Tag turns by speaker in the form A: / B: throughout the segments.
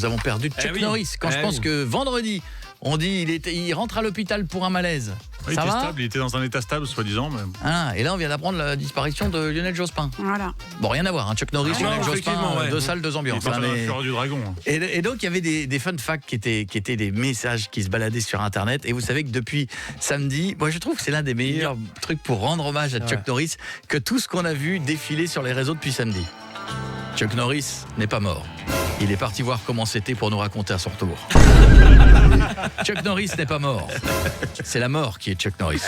A: nous avons perdu Chuck Norris. Quand je pense que vendredi, on dit il rentre à l'hôpital pour un malaise.
B: Oui,
A: Ça va
B: stable, il était dans un état stable, soi-disant. Mais...
A: Et là, on vient d'apprendre la disparition de Lionel Jospin.
C: Voilà.
A: Bon, rien à voir. Chuck Norris, Lionel Jospin, 2 salles, 2 ambiances.
B: Il est dans la fleur du dragon.
A: Et donc, il y avait des fun facts qui étaient des messages qui se baladaient sur Internet. Et vous savez que depuis samedi, moi, je trouve que c'est l'un des meilleurs trucs pour rendre hommage à Chuck Norris que tout ce qu'on a vu défiler sur les réseaux depuis samedi. Chuck Norris n'est pas mort. Il est parti voir comment c'était pour nous raconter à son retour. Chuck Norris n'est pas mort. C'est la mort qui est Chuck Norris.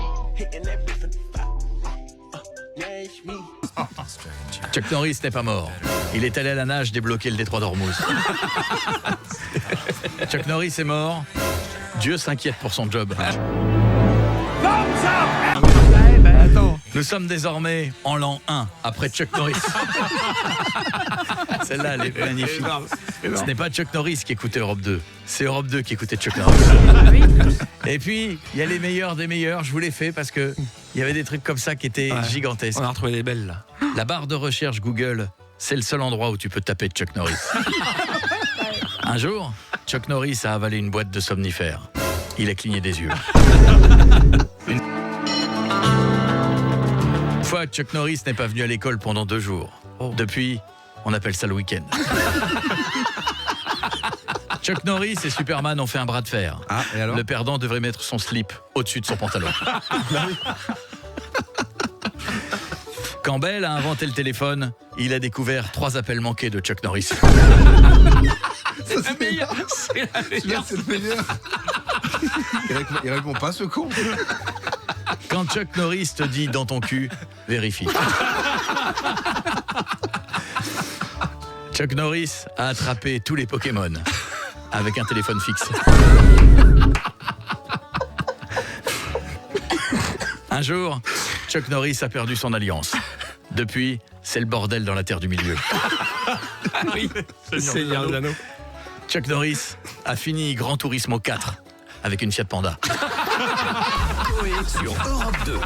A: Chuck Norris n'est pas mort. Il est allé à la nage débloquer le détroit d'Ormuz. Chuck Norris est mort. Dieu s'inquiète pour son job. Nous sommes désormais en l'an 1 après Chuck Norris. Celle-là, elle est magnifique. Ce n'est pas Chuck Norris qui écoutait Europe 2, c'est Europe 2 qui écoutait Chuck Norris. Et puis, il y a les meilleurs des meilleurs, je vous l'ai fait parce que il y avait des trucs comme ça qui étaient gigantesques.
D: On a retrouvé des belles là.
A: La barre de recherche Google, c'est le seul endroit où tu peux taper Chuck Norris. Un jour, Chuck Norris a avalé une boîte de somnifères. Il a cligné des yeux. Une fois, Chuck Norris n'est pas venu à l'école pendant 2 jours. Depuis, on appelle ça le week-end. Chuck Norris et Superman ont fait un bras de fer.
E: Et alors ?
A: Le perdant devrait mettre son slip au-dessus de son pantalon. Quand Bell a inventé le téléphone, il a découvert 3 appels manqués de Chuck Norris.
E: C'est la meilleure. Celui-là, c'est le meilleur. Il répond pas, ce con.
A: Quand Chuck Norris te dit dans ton cul, vérifie. Chuck Norris a attrapé tous les Pokémon avec un téléphone fixe. Un jour, Chuck Norris a perdu son alliance. Depuis, c'est le bordel dans la Terre du Milieu.
D: Seigneur des Anneaux.
A: Chuck Norris a fini Gran Turismo 4 avec une Fiat Panda.
F: Sur Europe 2.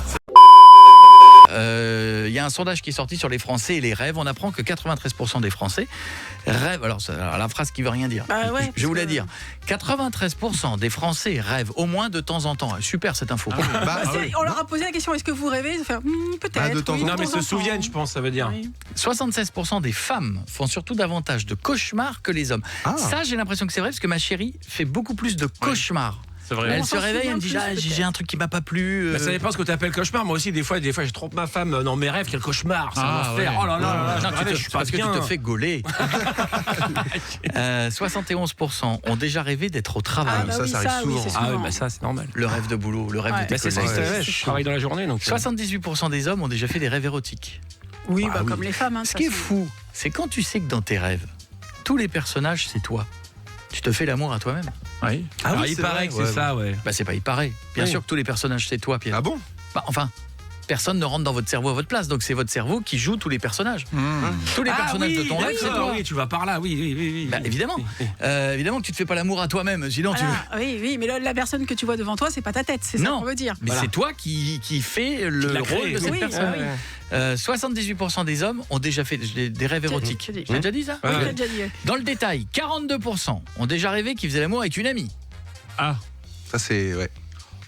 A: Il y a un sondage qui est sorti sur les Français et les rêves. On apprend que 93% des Français rêvent. Alors, la phrase qui veut rien dire. Je vais vous la dire. 93% des Français rêvent au moins de temps en temps. Super cette info.
C: On leur a posé la question, est-ce que vous rêvez? Peut-être.
E: De temps en temps.
D: Non, mais se souviennent, je pense, ça veut dire.
A: 76% des femmes font surtout davantage de cauchemars que les hommes. Ça, j'ai l'impression que c'est vrai parce que ma chérie fait beaucoup plus de cauchemars.
B: C'est vrai.
A: Elle se réveille, elle me dit j'ai un truc qui m'a pas plu.
D: Ça dépend ce que tu appelles cauchemar. Moi aussi, des fois, je trompe ma femme dans mes rêves. Quel cauchemar, ça va faire. Oh là là, je suis pas
A: parce que
D: bien.
A: tu te fais gauler. 71% ont déjà rêvé d'être au travail.
E: Ça arrive souvent.
D: Ça, c'est normal.
A: Le rêve de boulot, le rêve de tes
D: C'est
A: collègues.
D: ça, je travaille dans la journée. Donc
A: 78% des hommes ont déjà fait des rêves érotiques.
C: Oui, comme les femmes.
A: Ce qui est fou, c'est quand tu sais que dans tes rêves, tous les personnages, c'est toi. Tu te fais l'amour à toi-même.
B: Oui.
D: Alors, il paraît que c'est ça, ouais.
A: Bah c'est pas il paraît. Bien sûr que tous les personnages, c'est toi, Pierre.
E: Ah bon ?
A: Bah, enfin, personne ne rentre dans votre cerveau à votre place, donc c'est votre cerveau qui joue tous les personnages. Tous les personnages de ton rêve, c'est toi.
D: Oui, tu vas par là, oui.
A: Bah, évidemment. Évidemment que tu te fais pas l'amour à toi-même, sinon tu...
C: Oui, mais la personne que tu vois devant toi, c'est pas ta tête, c'est ça qu'on veut dire.
A: Mais c'est toi qui fais le rôle de cette personne. 78% des hommes ont déjà fait des rêves érotiques. J'ai déjà dit ça?
C: Oui, j'ai déjà dit.
A: Dans le détail, 42% ont déjà rêvé qu'ils faisaient l'amour avec une amie.
E: Ça, c'est... Ouais.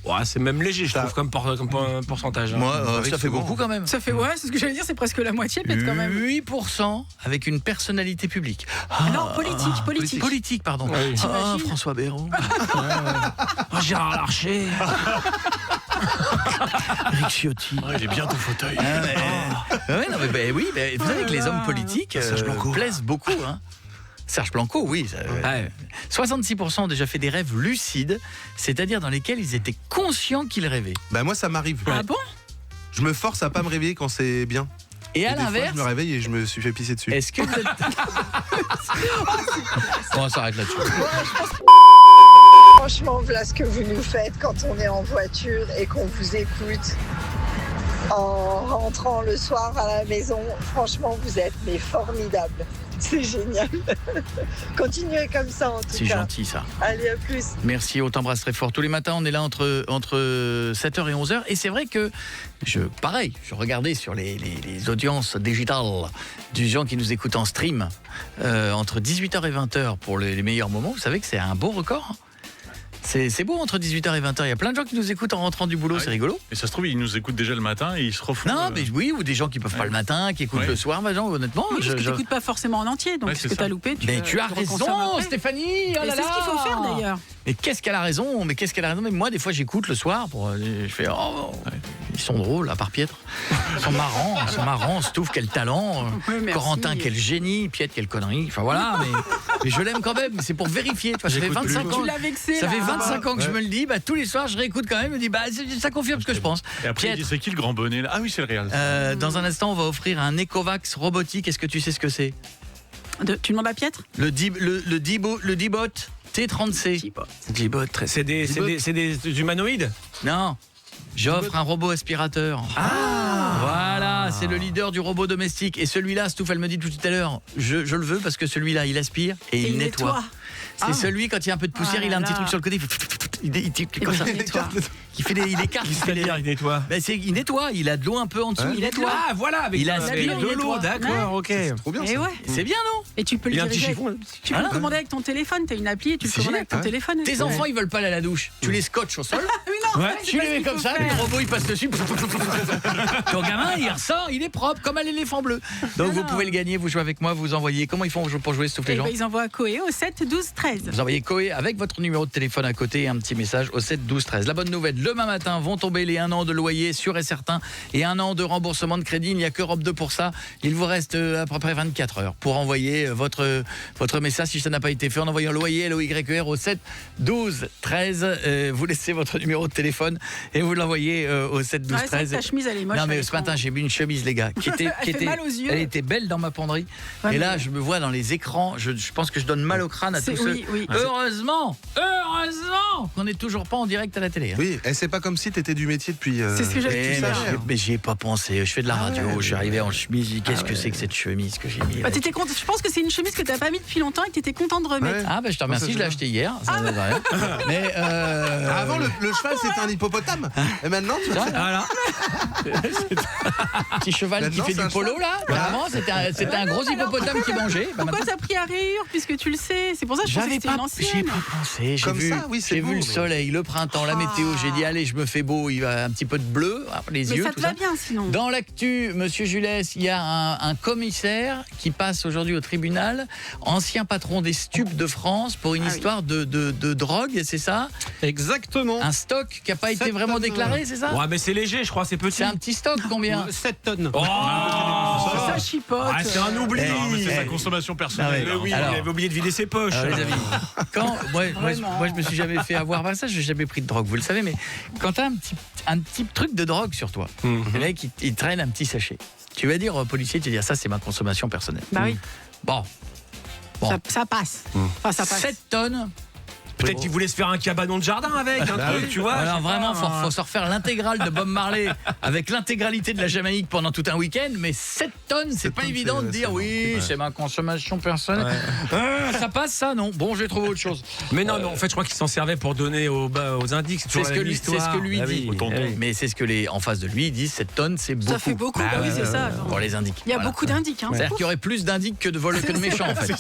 D: Ouais, c'est même léger, je trouve, comme pourcentage.
A: Moi, ça fait beaucoup quand même.
C: Ça fait, c'est ce que j'allais dire, c'est presque la moitié, peut-être quand même.
A: 8% avec une personnalité publique.
C: Non, politique.
A: Politique, pardon.
D: Oui.
A: François Bayrou.
D: Gérard Larcher.
A: Eric Ciotti.
B: Il est bien ton fauteuil.
A: Vous savez que les hommes politiques plaisent beaucoup. Serge Blanco, oui. 66% ont déjà fait des rêves lucides, c'est-à-dire dans lesquels ils étaient conscients qu'ils rêvaient.
E: Bah moi, ça m'arrive.
C: Ah bon?
E: Je me force à pas me réveiller quand c'est bien.
A: Et à
E: des fois,
A: l'inverse,
E: je me réveille et je me suis fait pisser dessus.
A: est-ce que vous êtes... Bon, on s'arrête là-dessus.
G: Franchement, voilà ce que vous nous faites quand on est en voiture et qu'on vous écoute en rentrant le soir à la maison. Franchement, vous êtes mais formidables. C'est génial. Continuez comme ça en tout
A: C'est
G: cas.
A: gentil ça.
G: Allez, à plus.
A: Merci, on t'embrasse très fort. Tous les matins, on est là entre 7h et 11h. Et c'est vrai que, je regardais sur les audiences digitales du gens qui nous écoutent en stream, entre 18h et 20h pour les meilleurs moments. Vous savez que c'est un beau record. C'est beau entre 18h et 20h. Il y a plein de gens qui nous écoutent en rentrant du boulot, c'est rigolo.
B: Et ça se trouve, ils nous écoutent déjà le matin et ils se refont.
A: Non, mais oui, ou des gens qui peuvent pas le matin, qui écoutent le soir, bah, genre, honnêtement.
C: Oui, parce que tu n'écoutes pas forcément en entier, donc ce que tu as loupé,
A: Mais tu as raison, Stéphanie. Oh là
C: c'est ce qu'il faut faire d'ailleurs.
A: Mais qu'est-ce qu'elle a raison. Mais moi, des fois, j'écoute le soir je fais ils sont drôles, à part Pietre. Ils sont marrants. Stouff, quel talent.
C: Oui,
A: Corentin, quel génie. Pietre, quelle connerie. Enfin voilà, mais je l'aime quand même. C'est pour vérifier. Ça fait 25 ans.
C: Tu l'as vexé.
A: Ça
C: là.
A: fait 25 ans que je me le dis. Bah, tous les soirs, je réécoute quand même. Je me dis, bah, ça confirme ce que je pense.
B: Et après, il dit, c'est qui le grand bonnet là? Ah oui, c'est le Real.
A: Dans un instant, on va offrir un Ecovax robotique. Est-ce que tu sais ce que c'est?
C: Tu demandes à Pietre?
A: Le D-Bot T30C.
D: G-Bot, c'est des humanoïdes?
A: Non. J'offre un robot aspirateur. Voilà, c'est le leader du robot domestique. Et celui-là, Stouff, elle me dit tout à l'heure, je le veux parce que celui-là, il aspire et il nettoie. C'est celui, quand il y a un peu de poussière, il a un petit truc sur le côté. Il comme ça. Il écarte.
D: Il nettoie.
A: Il nettoie. Il a de l'eau un peu en dessous. Il nettoie.
D: Ah, voilà.
A: Il a
D: de l'eau, d'accord, ok.
E: Trop bien.
C: Et ouais.
A: C'est bien, non?
C: Et tu peux le diriger. Tu peux le commander avec ton téléphone. Tu as une appli et tu le commandes avec ton téléphone.
A: Tes enfants, ils veulent pas aller à la douche. Tu les scotches au sol. Tu les mets comme ça. Le robot, il passe dessus. Ton gamin, il ressort. Il est propre, comme un éléphant bleu. Donc, vous pouvez le gagner. Vous jouez avec moi. Vous envoyez. Comment ils font pour jouer, Stouff, les gens?
C: Ils envoient Coé au 7 12 13.
A: Vous envoyez Coé avec votre numéro de téléphone à côté et un petit message au 7 12 13. La bonne nouvelle, demain matin vont tomber les 1 an de loyer sûr et certain et 1 an de remboursement de crédit. Il n'y a qu'Europe 2 pour ça. Il vous reste à peu près 24 heures pour envoyer votre message si ça n'a pas été fait en envoyant loyer LOYER au 7 12 13. Vous laissez votre numéro de téléphone et vous l'envoyez au 7 12 13.
C: Ta chemise elle est moche.
A: Non mais ce matin j'ai mis une chemise, les gars, qui était
C: mal aux yeux.
A: Elle était belle dans ma penderie.
C: Ouais,
A: et là je me vois dans les écrans. Je pense que je donne mal au crâne à tous ceux.
C: Oui.
A: Heureusement qu'on n'est toujours pas en direct à la télé.
E: Oui, et c'est pas comme si t'étais du métier depuis.
C: C'est ce que j'avais dit.
A: Mais j'y ai pas pensé. Je fais de la radio. Je suis arrivé en chemise. Qu'est-ce que c'est que cette chemise que j'ai mis?
C: Je pense que c'est une chemise que t'as pas mis depuis longtemps et que t'étais content de remettre.
E: Ouais.
A: Ah je te remercie. Je l'ai acheté hier. Ça ne rien. Mais
E: Avant le cheval c'était un hippopotame. Et maintenant tu vois.
A: voilà. Petit cheval qui
E: Maintenant,
A: fait
E: c'est
A: du
E: un
A: polo là. Avant c'était un gros hippopotame qui mangeait.
C: Pourquoi t'as pris à rayures puisque tu le sais? C'est pour ça que je pensais que c'était une
A: J'ai
C: ancienne.
A: pas pensé.
E: Comme ça, oui, c'est
A: j'ai
E: beau,
A: vu le
E: mais-
A: soleil, le printemps, la météo. J'ai dit allez, je me fais beau. Il va un petit peu de bleu, les
C: Mais
A: yeux,
C: ça
A: tout
C: te
A: ça.
C: va bien sinon.
A: Dans l'actu, Monsieur Julès, il y a un commissaire qui passe aujourd'hui au tribunal, ancien patron des stupes de France, pour une histoire de drogue, c'est ça?
D: Exactement.
A: Un stock qui n'a pas été
E: 7
A: vraiment
E: tonnes.
A: déclaré, c'est ça?
D: Ouais, mais c'est léger, je crois, c'est petit.
A: C'est un petit stock, combien?
D: 7 tonnes.
C: Ça chipote.
D: Ah, c'est un oubli.
B: Non, mais c'est sa consommation personnelle.
A: Ah ouais.
D: Oui,
A: Alors-
D: il avait oublié de vider ses poches.
A: Alors, les amis, moi,
C: Vraiment.
A: je me suis jamais fait avoir par ça, je n'ai jamais pris de drogue, vous le savez, mais quand tu as un petit truc de drogue sur toi, le mec, il traîne un petit sachet. Tu vas dire au policier, tu vas dire ça, c'est ma consommation personnelle.
C: Bah oui,
A: Bon.
C: ça passe. Enfin, ça passe.
A: 7 tonnes.
D: Peut-être qu'il voulait se faire un cabanon de jardin avec, un truc, tu vois.
A: Alors
D: je sais
A: vraiment,
D: pas,
A: faut se refaire l'intégrale de Bob Marley avec l'intégralité de la Jamaïque pendant tout un week-end, mais 7 tonnes, c'est pas
E: tonnes,
A: évident de
E: c'est-
A: dire
E: c'est
A: oui,
E: bon.
A: c'est ma consommation personnelle. Ça passe ça, non? Bon, j'ai trouvé autre chose.
D: Mais non, en fait, je crois qu'il s'en servait pour donner aux indices.
A: C'est ce que lui
D: Ah
A: dit.
D: oui.
A: Mais c'est ce que en face de lui disent, 7 tonnes, c'est beaucoup.
C: Ça fait beaucoup, bah oui, c'est ça.
A: Pour les indiques.
C: Il y a
A: Voilà.
C: beaucoup d'indices. Hein.
A: C'est-à-dire qu'il y aurait plus d'indiques que de méchants en fait.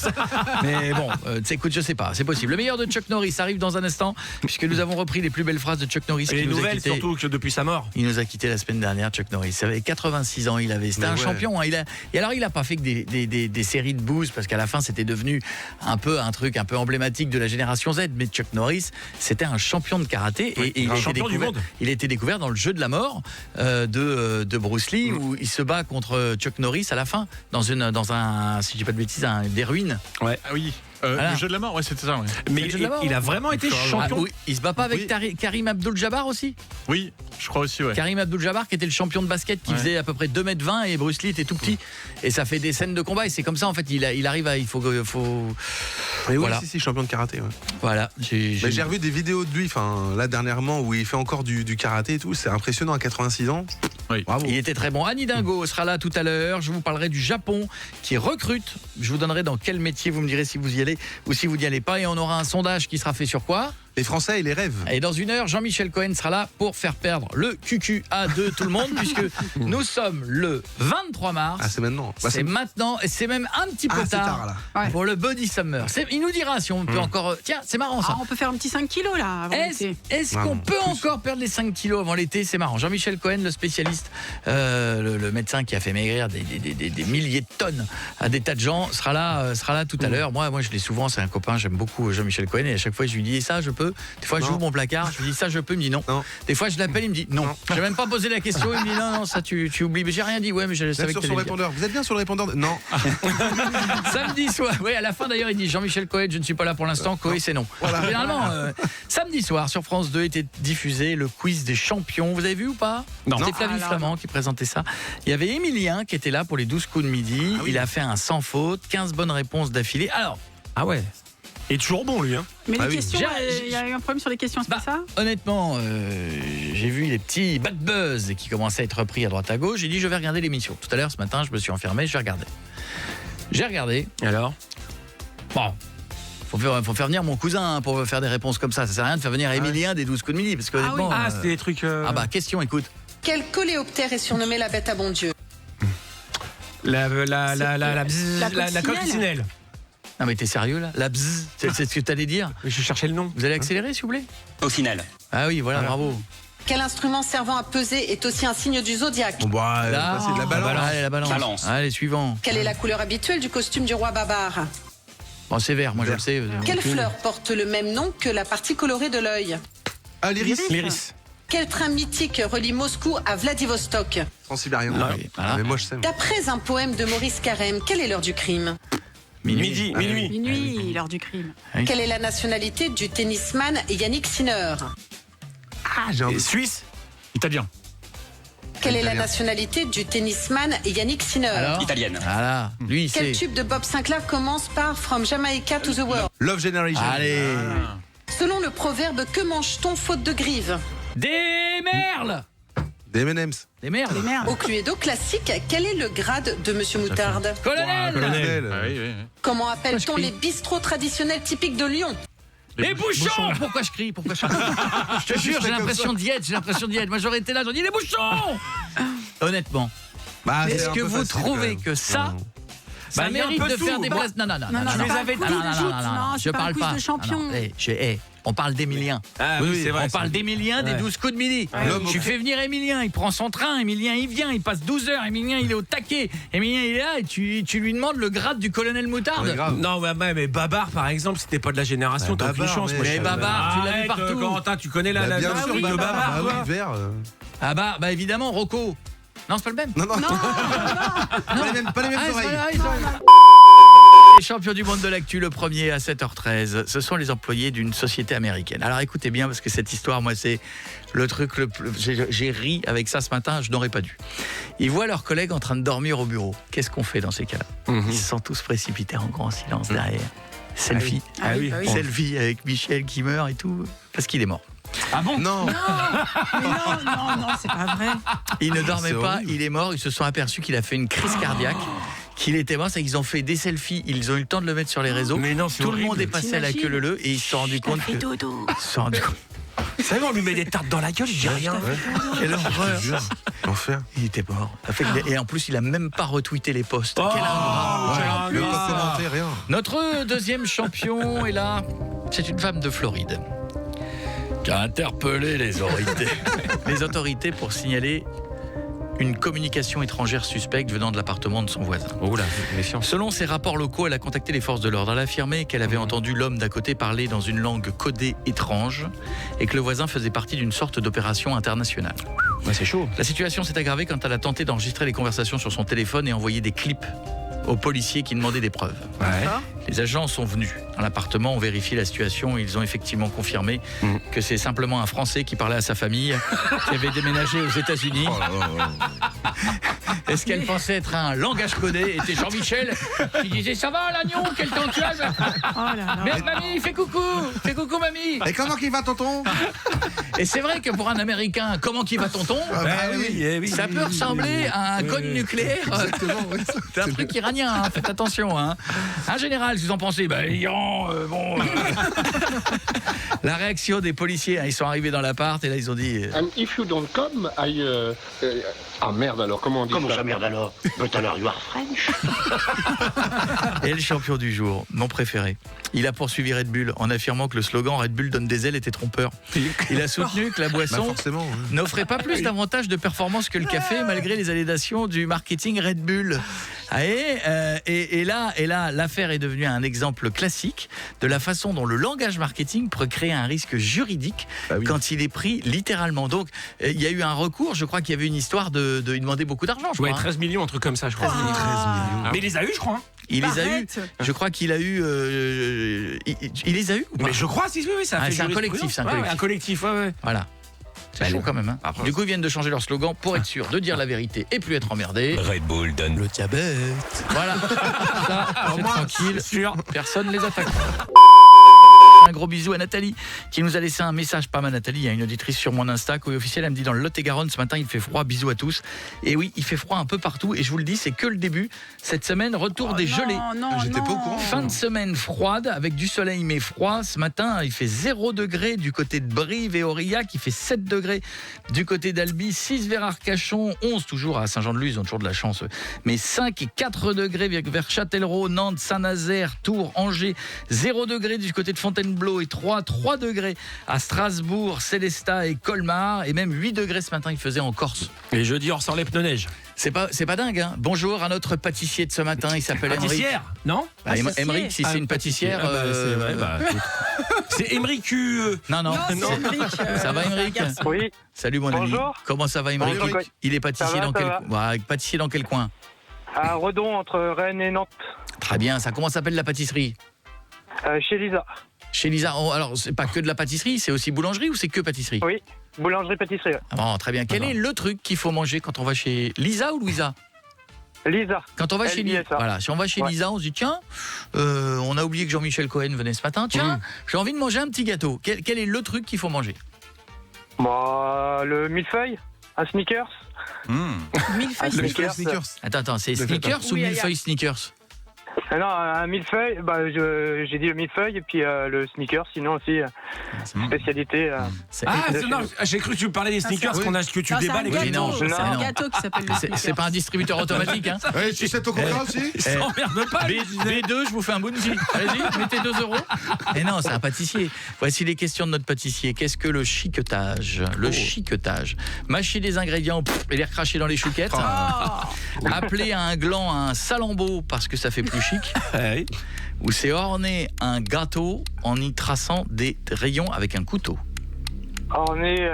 A: Mais bon, écoute, je sais pas, c'est possible. Le meilleur de Chuck Norris arrive dans un instant, puisque nous avons repris les plus belles phrases de Chuck Norris.
D: Et les
A: qui nous a
D: nouvelles,
A: quittés.
D: surtout, que depuis sa mort.
A: Il nous a quitté la semaine dernière, Chuck Norris. Il avait 86 ans, c'était un champion. Hein. Et alors, il a pas fait que des séries de booze, parce qu'à la fin, c'était devenu un truc un peu emblématique de la génération Z. Mais Chuck Norris, c'était un champion de karaté.
D: Oui,
A: et
D: un champion du monde.
A: il a été découvert dans le jeu de la mort de Bruce Lee, où il se bat contre Chuck Norris à la fin, dans un si je dis pas de bêtises, des ruines.
B: Ah oui.
A: Voilà.
B: Le jeu de la mort, ouais, c'était ça. Ouais.
D: Mais
A: jeu de la mort,
D: il a vraiment été
A: Ah,
D: champion.
A: oui, il se bat pas avec Karim Abdul-Jabbar aussi?
B: Oui, je crois aussi, ouais.
A: Karim Abdul-Jabbar qui était le champion de basket qui
B: Ouais.
A: faisait à peu près 2m20 et Bruce Lee était tout petit. Et ça fait des scènes de combat et c'est comme ça en fait, il arrive à... Il faut
E: Mais oui,
A: Voilà.
E: si, champion de karaté. Ouais.
A: voilà, j'ai
E: J'ai revu des vidéos de lui, là dernièrement, où il fait encore du karaté et tout. C'est impressionnant à 86 ans.
B: Oui.
E: Bravo.
A: Il était très bon. Annie Dingo sera là tout à l'heure. Je vous parlerai du Japon qui recrute. Je vous donnerai dans quel métier, vous me direz si vous y allez ou si vous n'y allez pas. Et on aura un sondage qui sera fait sur quoi?
E: Les Français et les rêves.
A: Et dans une heure, Jean-Michel Cohen sera là pour faire perdre le QQA de tout le monde puisque nous sommes le 23 mars.
E: Ah, c'est maintenant. Bah,
A: C'est maintenant, et c'est même un petit peu
E: c'est tard, là.
C: Ouais.
A: pour le Body Summer. Il nous dira si on peut encore... Tiens, c'est marrant ça.
C: Ah, on peut faire un petit 5 kilos là avant l'été.
A: Est-ce
E: Ah,
A: qu'on
E: non,
A: peut encore perdre les 5 kilos avant l'été? C'est marrant. Jean-Michel Cohen, le spécialiste, le médecin qui a fait maigrir des milliers de tonnes à des tas de gens, sera là tout à l'heure. Moi, je l'ai souvent, c'est un copain, j'aime beaucoup Jean-Michel Cohen et à chaque fois je lui dis ça je peux. Des fois je
E: Non.
A: joue mon placard, je lui dis ça je peux, il me dit non. Des fois je l'appelle, il me dit non. J'ai même pas posé la question, il me dit non, ça tu oublies. Mais j'ai rien dit, ouais, mais je savais
E: Même
A: que
E: sur
A: t'allais
E: son
A: le dire.
E: répondeur. Vous êtes bien sur le répondeur? Non.
A: Samedi soir, oui, à la fin d'ailleurs, il dit Jean-Michel Cohen, je ne suis pas là pour l'instant, Cohen c'est non. Généralement, samedi soir sur France 2 était diffusé le quiz des champions. Vous avez vu ou pas?
D: Non.
A: C'était Flavie
C: Ah,
A: Flamand qui présentait ça. Il y avait Émilien qui était là pour les 12 coups de midi. Il a fait un sans faute, 15 bonnes réponses d'affilée. Alors,
D: Ah ouais. Il est toujours bon, lui. Hein.
C: Mais
E: Ah
C: les
E: oui.
C: questions,
A: J'ai-
C: il y a eu un problème sur les questions, c'est pas ça?
A: honnêtement, j'ai vu les petits bad buzz qui commençaient à être repris à droite à gauche. J'ai dit je vais regarder l'émission. Tout à l'heure, ce matin, je me suis enfermé, je vais regarder. J'ai regardé.
D: Alors
A: Bon, faut faire venir mon cousin pour faire des réponses comme ça. Ça sert à rien de faire venir Émilien des 12 coups de midi. Parce que
C: Ah oui.
A: honnêtement,
D: Ah, c'était des trucs.
A: ah bah, question, écoute.
G: Quel coléoptère est surnommé la bête à bon Dieu?
D: La
C: La
D: coccinelle.
C: coccinelle.
A: Non mais t'es sérieux là? La bzzz, c'est ce que t'allais dire?
D: Je cherchais le nom.
A: Vous allez accélérer s'il vous plaît?
F: Au final.
A: Ah oui, voilà, bravo.
G: Quel instrument servant à peser est aussi un signe du zodiaque?
E: Bon, bah,
A: Là,
E: c'est de la balance.
A: Allez, la balance.
F: Balance.
A: Allez, suivant.
G: Quelle est la couleur habituelle du costume du roi Babar?
A: Bon, c'est vert, moi je le sais.
G: Quelle fleur porte le même nom que la partie colorée de l'œil?
E: Ah, l'iris.
D: L'iris.
G: Quel train mythique relie Moscou à Vladivostok?
E: Transsibérien.
A: Ah oui, voilà.
E: Mais moi, je sais.
G: D'après un poème de Maurice Carême, quelle est l'heure du crime?
D: Minuit.
C: Minuit, l'heure du crime.
A: Oui.
G: Quelle est la nationalité du tennisman Yannick Sinner?
E: Ah, j'ai un
D: Et
E: doute.
D: Suisse.
B: Italien.
G: Quelle est la
E: Italien.
G: nationalité du tennisman Yannick Sinner?
A: Alors
F: Italienne.
A: Voilà, lui il
G: Quel
A: sait.
G: tube de Bob Sinclair commence par From Jamaica to the World?
E: Love Generation.
A: Allez.
G: Selon le proverbe, que mange-t-on faute de grive?
A: Des merles.
E: Des M&M's.
A: Des merles.
C: Les merdes.
G: Au Cluedo classique, quel est le grade de Monsieur Moutarde?
A: Colonel.
E: Colonel.
B: Ah oui, oui.
G: Comment appelle-t-on
A: Moi, je
G: les bistrots traditionnels typiques de Lyon?
A: Les bouchons. Pourquoi je crie? Pourquoi je crie? Je te jure, j'ai l'impression d'y être. Moi j'aurais été là, j'aurais dit les bouchons. Honnêtement,
E: Bah, c'est
A: est-ce
E: un
A: que
E: peu
A: vous
E: facile,
A: trouvez
E: quand même.
A: que ça
E: Non.
A: ça
D: Bah, il y a un
A: mérite
D: peu
A: de
D: tout.
A: faire des
D: Bah,
A: places? Non.
C: non,
A: Je
C: non,
A: les
C: pas
A: avais
C: un quiz de joute. Non,
A: je
C: c'est pas un
A: parle
C: quiz
A: pas.
C: de champion.
A: Non, on parle d'Émilien.
D: Ah oui, c'est vrai.
A: On parle d'Émilien des
D: Ouais.
A: 12 coups de midi.
E: L'homme
A: Tu
E: au-
A: fais venir Émilien, il prend son train, Émilien il vient, il passe 12 heures, Émilien il est au taquet, Émilien il est là et tu lui demandes le grade du colonel Moutarde.
E: Ouais, grave.
D: Non, mais Babar, par exemple, c'était pas de la génération.
E: Bah,
D: T'as aucune
E: Babar,
D: chance.
E: mais-
D: moi, je
A: Mais
D: sais.
A: Babar, tu l'as vu
D: Arrête,
A: partout.
D: Corentin, tu connais
E: Bah,
D: la
E: bien
D: musique
E: sûr,
D: de
E: Babar.
D: Babar,
E: Bah
D: quoi.
E: oui, vert.
A: Ah bah évidemment Rocco. Non, c'est pas le même.
E: Non. Pas les mêmes
A: Ah, c'est
E: oreilles.
A: pas- c'est pas- Les champions du monde de l'actu, le premier à 7h13, ce sont les employés d'une société américaine. Alors écoutez bien parce que cette histoire, moi c'est le truc le plus... J'ai ri avec ça ce matin, je n'aurais pas dû. Ils voient leurs collègues en train de dormir au bureau. Qu'est-ce qu'on fait dans ces cas-là? Ils se sont tous précipités en grand silence derrière. Selfie.
D: Ah oui.
C: bah oui.
A: Selfie avec Michel qui meurt et tout, parce qu'il est mort.
B: Ah bon?
E: Non.
C: Mais non, c'est pas vrai.
A: Il ne dormait
E: c'est
A: pas,
E: horrible.
A: il est mort. Ils se sont aperçus qu'il a fait une crise cardiaque, qu'il était mort. C'est qu'ils ont fait des selfies. Ils ont eu le temps de le mettre sur les réseaux.
D: Mais non, c'est
A: Tout le
D: horrible.
A: monde est passé à la queue leu et ils se sont rendus compte que.
C: dodo.
A: Ils se sont rendus compte.
D: Vous savez, on lui met des tartes dans la gueule, j'ai rien.
A: Quelle horreur.
E: L'enfer.
A: Il était mort. Et en plus, il a même pas retweeté les posts. Quel ingrat.
E: Même pas commenté, rien.
A: Notre deuxième champion est là. C'est une femme de Floride qui a interpellé les autorités pour signaler une communication étrangère suspecte venant de l'appartement de son voisin.
D: Oh là, méfiance.
A: Selon ses rapports locaux, elle a contacté les forces de l'ordre. Elle a affirmé qu'elle avait entendu l'homme d'à côté parler dans une langue codée étrange et que le voisin faisait partie d'une sorte d'opération internationale.
D: Ouais, c'est chaud.
A: La situation s'est aggravée quand elle a tenté d'enregistrer les conversations sur son téléphone et envoyer des clips aux policiers qui demandaient des preuves.
D: Ouais.
A: Les agents sont venus dans l'appartement, ont vérifié la situation et ils ont effectivement confirmé que c'est simplement un Français qui parlait à sa famille, qui avait déménagé aux États-Unis. Et ce qu'elle pensait être un langage codé était Jean-Michel qui disait « Ça va l'agneau, quel temps tu as ?» Merde mamie, fais coucou mamie.
E: Et comment qu'il va, tonton?
A: Et c'est vrai que pour un Américain, comment qu'il va tonton, ça peut ressembler à un code nucléaire.
E: Exactement, oui.
A: C'est un truc iranien, hein, faites attention. Hein. Un général, vous en pensez? Iran, bon... La réaction des policiers, hein, ils sont arrivés dans l'appart et là ils ont dit...
F: And if you don't come, Ah merde alors, comment on dit ça?
H: Comment ça merde alors? But alors you are French.
A: Et le champion du jour, mon préféré, il a poursuivi Red Bull en affirmant que le slogan Red Bull donne des ailes était trompeur. Il a soutenu que la boisson n'offrait pas plus d'avantages de performance que le café malgré les allégations du marketing Red Bull. Et là, l'affaire est devenue un exemple classique de la façon dont le langage marketing peut créer un risque juridique quand il est pris littéralement. Donc, il y a eu un recours, je crois qu'il y avait une histoire de il demandait beaucoup d'argent, je crois.
D: 13 millions, un truc comme ça, je crois. 13 millions. Mais il les a eu, je crois.
A: Il les a eu. Je crois qu'il a eu. Il les a eu ou pas?
D: Mais je crois, oui, ça a fait
A: c'est un collectif.
D: Un collectif, ouais.
A: Voilà. C'est chaud quand même. Hein.
D: Après,
A: du coup, ils viennent de changer leur slogan pour être sûr de dire la vérité et plus être emmerdé.
H: Red Bull donne
A: le diabète. Voilà. Ça, c'est tranquille. Sûr. Personne ne les attaque. Un gros bisou à Nathalie qui nous a laissé un message, pas ma Nathalie, il y a une auditrice sur mon Insta, Courrier officiel, elle me dit dans le Lot-et-Garonne ce matin il fait froid, bisous à tous. Et oui, il fait froid un peu partout et je vous le dis, c'est que le début. Cette semaine, retour des gelées.
E: J'étais pas au courant.
A: Fin de semaine froide avec du soleil mais froid. Ce matin, il fait 0 degré du côté de Brive et Aurillac, il fait 7 degrés du côté d'Albi, 6 vers Arcachon, 11 toujours à Saint-Jean-de-Luz, ils ont toujours de la chance, mais 5 et 4 degrés vers Châtellerault, Nantes, Saint-Nazaire, Tours, Angers, 0 degré du côté de Fontainebleau et 3 degrés à Strasbourg, Célestat et Colmar et même 8 degrés ce matin il faisait en Corse.
D: Et jeudi on ressort les pneus neige.
A: C'est pas dingue hein. Bonjour à notre pâtissier de ce matin, il s'appelle Émeric.
D: Pâtissière, non?
A: Émeric, si c'est une pâtissière
D: c'est vrai, c'est Émeric.
A: Non, ça va Émeric?
I: Oui.
A: Salut mon ami. Comment ça va Émeric? Il est pâtissier pâtissier dans quel coin?
I: À Redon entre Rennes et Nantes.
A: Très bien, ça comment s'appelle la pâtisserie?
I: Chez Lisa.
A: Chez Lisa, alors c'est pas que de la pâtisserie, c'est aussi boulangerie ou c'est que pâtisserie?
I: Oui, boulangerie-pâtisserie.
A: Ah bon, très bien. Quel est le truc qu'il faut manger quand on va chez Lisa ou Louisa?
I: Lisa.
A: Quand on va chez Lisa, voilà, si on va chez Lisa, on se dit tiens, on a oublié que Jean-Michel Cohen venait ce matin. Tiens, j'ai envie de manger un petit gâteau. Quel est le truc qu'il faut manger?
I: Le millefeuille, un Snickers.
C: Millefeuille
E: Snickers.
A: Attends, c'est Snickers ou millefeuille Snickers?
I: Non, un millefeuille, j'ai dit le millefeuille et puis le Snickers, sinon aussi spécialité.
D: J'ai cru que tu parlais des Snickers que tu déballes.
C: C'est un gâteau qui s'appelle le Snickers.
A: C'est pas un distributeur automatique hein.
E: Oui, tu sais ton contrat aussi.
A: S'emmerde pas. B2, je vous fais un bounty. Allez-y, mettez 2 €. Et non, c'est un pâtissier. Voici les questions de notre pâtissier. Qu'est-ce que le chiquetage? Chiquetage. Mâcher des ingrédients et les recracher dans les chouquettes. Appeler un gland un salambeau parce que ça fait plus chic. Ou c'est orner un gâteau en y traçant des rayons avec un couteau.
I: Orner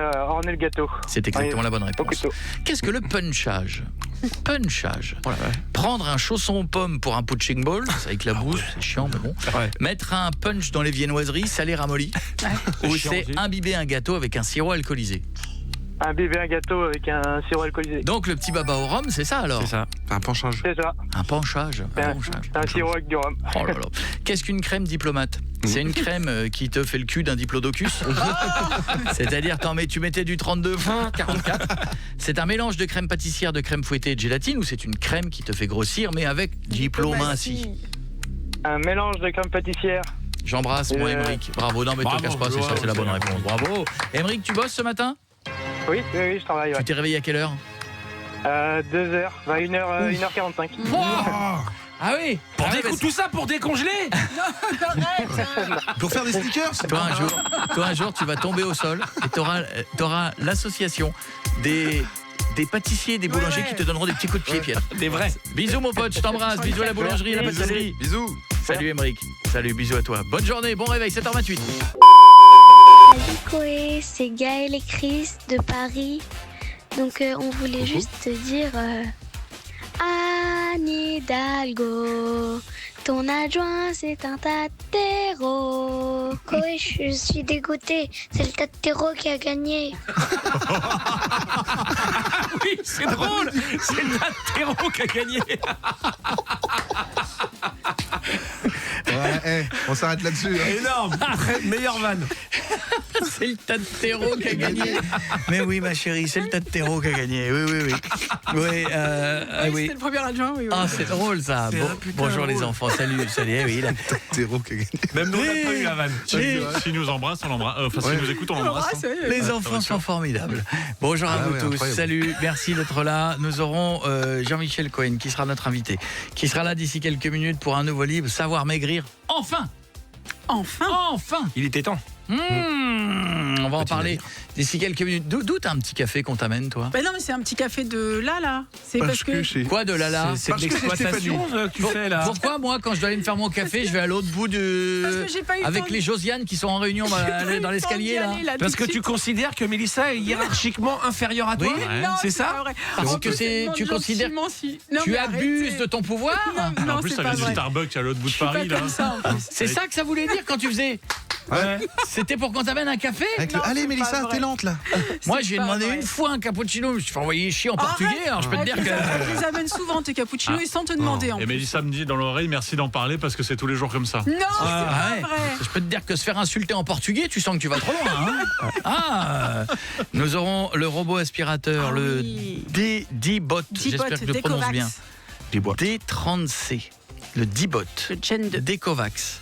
I: le gâteau.
A: C'est exactement la bonne réponse. Qu'est-ce que le punchage? Prendre un chausson pomme pour un punching ball, ça éclabousse, c'est chiant mais bon. Mettre un punch dans les viennoiseries, salé ramolli. Ou c'est imbiber un gâteau avec un sirop alcoolisé.
I: Imbiber un gâteau avec un sirop alcoolisé.
A: Donc le petit baba au rhum, c'est ça alors?
D: C'est ça.
E: Un penchage.
I: C'est ça.
A: Un penchage.
I: Un sirop avec du rhum.
A: Oh là là. Qu'est-ce qu'une crème diplomate? C'est une crème qui te fait le cul d'un diplodocus. C'est-à-dire, tu mettais du 32 44. C'est un mélange de crème pâtissière, de crème fouettée et de gélatine ou c'est une crème qui te fait grossir mais avec diplomatie?
I: Un mélange de crème pâtissière.
A: J'embrasse mon Émeric. Bravo, non mais te cache pas, c'est ça, c'est la bonne réponse. Bravo. Émeric, tu bosses ce matin?
I: Oui, je travaille.
A: Tu t'es réveillé à quelle heure?
I: 2h, 1h45.
A: Ah oui.
D: Tout ça pour décongeler.
E: Pour faire des stickers.
A: Toi un jour tu vas tomber au sol et t'auras l'association des pâtissiers et des boulangers qui te donneront des petits coups de pied, Pierre.
D: Des vrais.
A: Bisous mon pote, je t'embrasse. Bisous à la boulangerie et à la pâtisserie.
E: Bisous.
A: Salut Émeric. Salut, bisous à toi. Bonne journée, bon réveil, 7h28.
J: Salut Koé, c'est Gaël et Chris de Paris. Donc on voulait juste te dire Anne Hidalgo, ton adjoint, c'est un tatero. Koé, je suis dégoûtée. C'est le tatero qui a gagné.
D: Oui, c'est drôle. C'est le tatero qui a gagné.
E: Ouais, on s'arrête là-dessus. Hein.
D: Énorme. Meilleure vanne.
A: C'est le Tatero qui a gagné. Mais oui, ma chérie, c'est le Tatero qui a gagné. Oui. Oui,
C: C'était le premier adjoint, oui.
A: Ah, c'est drôle ça. Bonjour les enfants, salut. Oui, là.
E: Tatero qui a gagné.
D: Même nous, on n'a pas eu la vanne.
B: S'il nous embrasse, on l'embrasse. Enfin, s'il nous écoute, on l'embrasse.
A: Les enfants sont formidables. Bonjour à vous tous.
E: Incroyable.
A: Salut, merci d'être là. Nous aurons Jean-Michel Cohen qui sera notre invité, qui sera là d'ici quelques minutes pour un nouveau livre, Savoir maigrir. Enfin.
D: Il était temps.
A: On va en parler d'ici quelques minutes. D'où t'as un petit café qu'on t'amène, toi?
C: Non, mais c'est un petit café de là. C'est parce que...
A: Quoi de là?
D: C'est de l'exploitation que tu fais là.
A: Pourquoi moi, quand je dois aller me faire mon café, je vais à l'autre bout de...
C: Parce que j'ai pas eu
A: avec
C: le temps
A: les Josiane qui sont en réunion dans l'escalier là.
D: Parce que tu considères que Mélissa est hiérarchiquement inférieure à toi.
A: Oui.
C: Non,
D: c'est ça
C: pas vrai.
A: Parce
C: En
A: que
C: plus,
A: tu considères...
C: Non,
A: Tu
C: mais
A: abuses
C: arrêtez.
A: de ton pouvoir?
C: Non,
B: En plus,
C: c'est
B: ça
C: pas
B: vient du
C: vrai.
B: Starbucks à l'autre bout
C: Je
B: de
C: suis pas
B: Paris.
C: comme ça, en plus.
A: C'est ça que ça voulait dire quand tu faisais?
E: Ouais.
A: C'était pour qu'on t'amène un café?
C: Non,
E: Allez,
C: c'est
E: Mélissa,
C: pas vrai.
E: t'es lente là.
A: Moi,
C: C'est
A: j'ai
C: pas
A: demandé
C: vrai.
A: une fois un cappuccino, je me suis fait envoyer chier en portugais,
C: Arrête.
A: alors je peux te dire que...
C: Je les amène souvent, tes cappuccinos, et sans te demander, en
B: Et
C: plus.
B: Mélissa me dit dans l'oreille, merci d'en parler parce que c'est tous les jours comme ça.
C: Non, c'est pas
A: ouais.
C: vrai.
A: Je peux te dire que se faire insulter en portugais, tu sens que tu vas trop loin. Hein. Nous aurons le robot aspirateur, le
C: oui.
A: D-Bot, j'espère que je le prononce bien. D30C, le D-Bot.
C: Le Gen 2.
A: Decovax.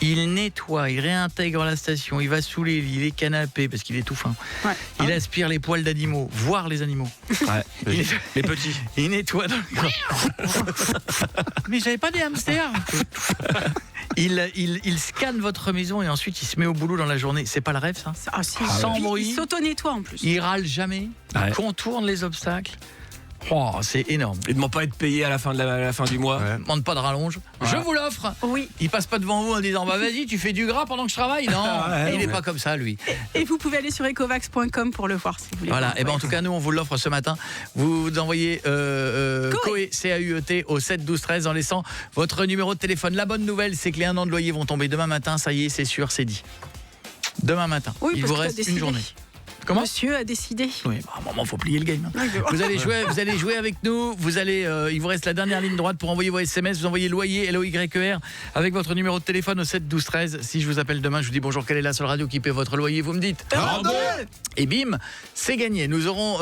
A: Il nettoie, il réintègre la station, il va sous les lits, les canapés, parce qu'il est tout fin.
C: Ouais.
A: Il aspire les poils d'animaux, voire les animaux.
D: Les petits.
A: Il nettoie dans le Mais j'avais pas des hamsters. Il scanne votre maison et ensuite il se met au boulot dans la journée. C'est pas le rêve, ça?
C: Ah, si.
A: Sans
C: Puis,
A: bruit.
C: Il s'auto-nettoie en plus.
A: Il râle jamais,
D: Ouais.
A: il contourne les obstacles. Oh, c'est énorme.
D: Et demande pas être payé à la fin du mois.
E: Ouais.
A: Il demande pas de rallonge. Je vous l'offre.
C: Oui.
A: Il passe pas devant vous en disant bah vas-y, tu fais du gras pendant que je travaille. Non,
D: Ouais,
A: il est
D: ouais.
A: pas comme ça, lui.
C: Et vous pouvez aller sur ecovax.com pour le voir si vous voulez.
A: Voilà,
C: voir.
A: et ben en tout cas nous on vous l'offre ce matin. Vous envoyez
C: Coé.
A: CAUET au 7 12 13 en laissant votre numéro de téléphone. La bonne nouvelle, c'est que les 1 an de loyer vont tomber demain matin, ça y est, c'est sûr, c'est dit. Demain matin.
C: Oui,
A: Il
C: parce
A: vous
C: que t'as
A: reste une
C: décidé.
A: journée. Comment?
C: Monsieur a décidé.
A: Oui, à un moment, faut plier le game.
C: Oui, mais-
A: Vous allez jouer avec nous. Vous allez, il vous reste la dernière ligne droite pour envoyer vos SMS. Vous envoyez loyer LOYER avec votre numéro de téléphone au 7 12 13. Si je vous appelle demain, je vous dis bonjour. Quelle est la seule radio qui paie votre loyer? Vous me dites. Et bim, c'est gagné. Nous aurons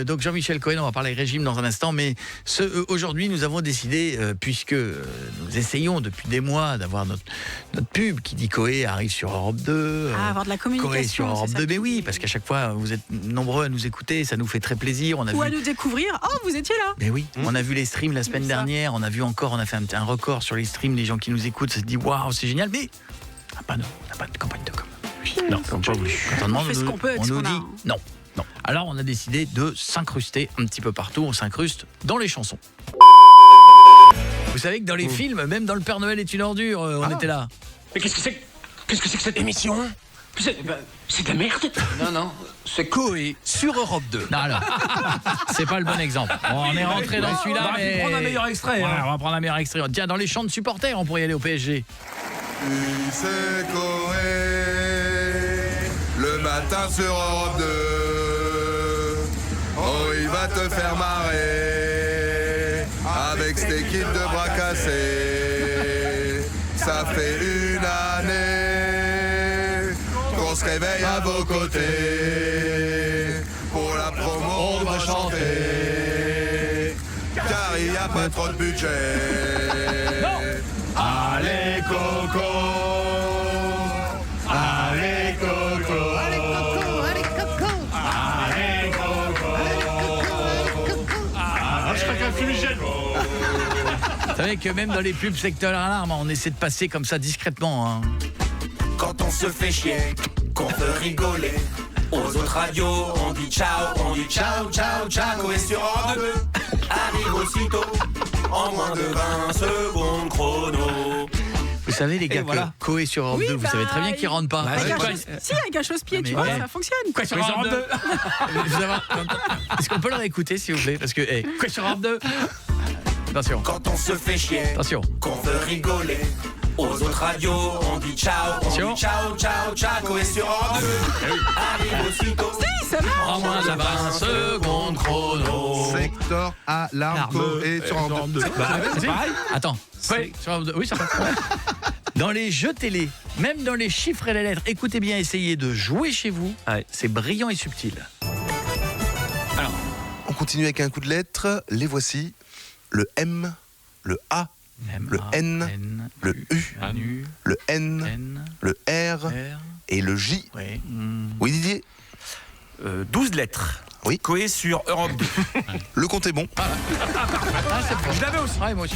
A: donc Jean-Michel Cohen. On va parler régime dans un instant, mais aujourd'hui, nous avons décidé, puisque nous essayons depuis des mois d'avoir notre pub qui dit Coé arrive sur Europe 2.
C: Avoir de la communication.
A: Coé sur Europe
C: c'est ça
A: 2, mais
C: qui-
A: oui, parce qu'à chaque fois, vous êtes nombreux à nous écouter, ça nous fait très plaisir. On a
C: Ou à
A: vu...
C: nous découvrir. Oh, vous étiez là.
A: Mais oui, on a vu les streams la semaine
C: ça.
A: dernière, on a fait un record sur les streams, les gens qui nous écoutent, ça se dit waouh, c'est génial, mais on n'a pas de campagne de com. Non, comme pas voulu. Quand on demande,
C: fait ce qu'on peut avec
A: on
C: ce
A: nous
C: qu'on a,
A: dit
C: hein.
A: non. Alors on a décidé de s'incruster un petit peu partout, on s'incruste dans les chansons. Vous savez que dans les films, même dans Le Père Noël est une ordure, on était là.
H: Mais qu'est-ce que c'est que cette émission? C'est de la merde.
K: Non, c'est
A: Coé sur Europe 2. Non, alors, c'est pas le bon exemple. On est rentré dans celui-là,
D: On va
A: mais...
D: prendre un meilleur extrait.
A: Ouais,
D: hein.
A: on va prendre un meilleur extrait. Tiens, dans les chants de supporters, on pourrait y aller au PSG.
E: C'est Coé, le matin sur Europe 2. Oh, il va te faire marrer avec cette équipe de bras cassés. Ça fait une année qu'on se réveille à vos côtés. Pour la promo, on doit chanter, car il n'y a pas trop de budget. Allez Coco, allez Coco, allez Coco, allez Coco, allez Coco.
B: Je crois qu'un fumigène.
A: Vous savez que même dans les pubs secteur alarme, on essaie de passer comme ça discrètement. Hein.
K: quand on se fait chier, qu'on peut rigoler. Aux autres radios, on dit ciao, ciao, ciao. Et sur Europe 2, arrive aussitôt, en moins de 20 secondes chrono.
A: Vous savez les gars,
D: voilà.
A: que Coé sur Europe 2, vous savez très bien qu'ils rentrent pas.
C: Avec un
A: Quoi,
C: si, avec un chausse-pied,
A: mais
C: tu vois,
A: ouais.
C: ça fonctionne.
A: quoi sur Europe 2 Est-ce qu'on peut le réécouter s'il vous plaît? Parce que, quoi sur Europe 2 Attention.
K: Quand on se fait chier,
A: Attention.
K: qu'on veut rigoler. Aux autres radios, on dit ciao, on dit ciao, ciao, ciao, et sur Europe 2, arrive aussitôt.
C: Si, ça va.
A: En moins de 20 secondes chrono.
E: Sector Alarme et sur Europe 2.
A: C'est pareil. Attends. Oui, ça va. Dans les jeux télé, même dans les chiffres et les lettres, écoutez bien, essayez de jouer chez vous. C'est brillant et subtil. Alors,
E: on continue avec un coup de lettres. Les voici. Le M, le A, le N, le U, le N, le R et le J. Oui, Didier.
D: 12 lettres.
E: Oui.
D: Coé sur Europe 2.
E: Le compte est bon.
A: je l'avais aussi. Ouais, moi aussi.